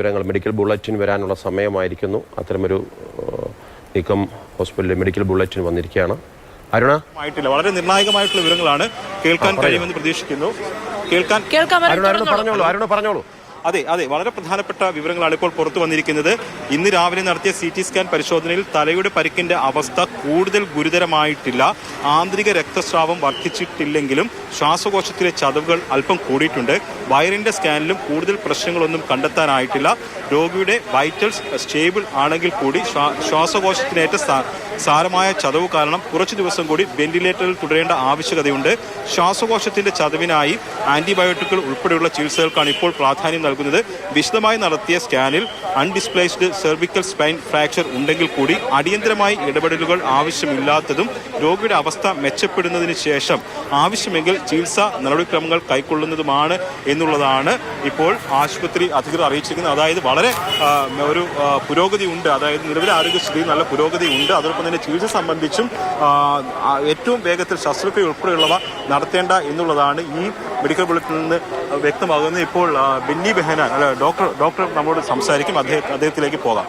വിവരങ്ങൾ medical bulletin വരാനുള്ള സമയമായിരിക്കുന്നു. അത്തരമൊരു നീക്കം ഹോസ്പിറ്റലിലെ മെഡിക്കൽ ബുള്ളറ്റിൻ വന്നിരിക്കുകയാണ്. അരുണ, വളരെ നിർണായകമായിട്ടുള്ള വിവരങ്ങളാണ് കേൾക്കാൻ കഴിയുമെന്ന് പ്രതീക്ഷിക്കുന്നു. പറഞ്ഞോളൂ. അതെ, വളരെ പ്രധാനപ്പെട്ട വിവരങ്ങളാണ് ഇപ്പോൾ പുറത്തു വന്നിരിക്കുന്നത്. ഇന്ന് രാവിലെ നടത്തിയ CT സ്കാൻ പരിശോധനയിൽ തലയുടെ പരിക്കിന്റെ അവസ്ഥ കൂടുതൽ ഗുരുതരമായിട്ടില്ല. ആന്തരിക രക്തസ്രാവം വർദ്ധിച്ചിട്ടില്ലെങ്കിലും ശ്വാസകോശത്തിലെ ചതവുകൾ അല്പം കൂടിയിട്ടുണ്ട്. വയറിന്റെ സ്കാനിലും കൂടുതൽ പ്രശ്നങ്ങളൊന്നും കണ്ടെത്താനായിട്ടില്ല. രോഗിയുടെ വൈറ്റൽസ് സ്റ്റേബിൾ ആണെങ്കിൽ കൂടി ശ്വാസകോശത്തിനേറ്റ സാരമായ ചതവ് കാരണം കുറച്ചു ദിവസം കൂടി വെന്റിലേറ്ററിൽ തുടരേണ്ട ആവശ്യകതയുണ്ട്. ശ്വാസകോശത്തിന്റെ ചതവിനായി ആന്റിബയോട്ടിക്കുകൾ ഉൾപ്പെടെയുള്ള ചികിത്സകൾക്കാണ് ഇപ്പോൾ പ്രാധാന്യം നൽകുന്നത്. വിശദമായി നടത്തിയ സ്കാനിൽ അൺഡിസ്പ്ലേസ്ഡ് സെർവിക്കൽ സ്പൈൻ ഫ്രാക്ചർ ഉണ്ടെങ്കിൽ കൂടി അടിയന്തരമായി ഇടപെടലുകൾ ആവശ്യമില്ലാത്തതും രോഗിയുടെ അവസ്ഥ മെച്ചപ്പെടുന്നതിന് ശേഷം ആവശ്യമെങ്കിൽ ചികിത്സാ നടപടിക്രമങ്ങൾ കൈക്കൊള്ളുന്നതുമാണ് എന്നുള്ളതാണ് ഇപ്പോൾ ആശുപത്രി അധികൃതർ അറിയിച്ചിരിക്കുന്നത്. അതായത് വളരെ ഒരു പുരോഗതി ഉണ്ട്. അതായത് നിലവിലെ ആരോഗ്യസ്ഥിതിയിൽ നല്ല പുരോഗതി ഉണ്ട്. അതോടൊപ്പം തന്നെ ചികിത്സ സംബന്ധിച്ചും ഏറ്റവും വേഗത്തിൽ ശസ്ത്രക്രിയ ഉൾപ്പെടെയുള്ളവ നടത്തേണ്ട എന്നുള്ളതാണ് ഈ മെഡിക്കൽ ബുള്ളറ്റിനിൽ നിന്ന് വ്യക്തമാകുന്നത്. ഇപ്പോൾ ബെന്നി ബെഹനാൻ ഡോക്ടർ നമ്മോട് സംസാരിക്കും. അദ്ദേഹത്തിലേക്ക് പോകാം.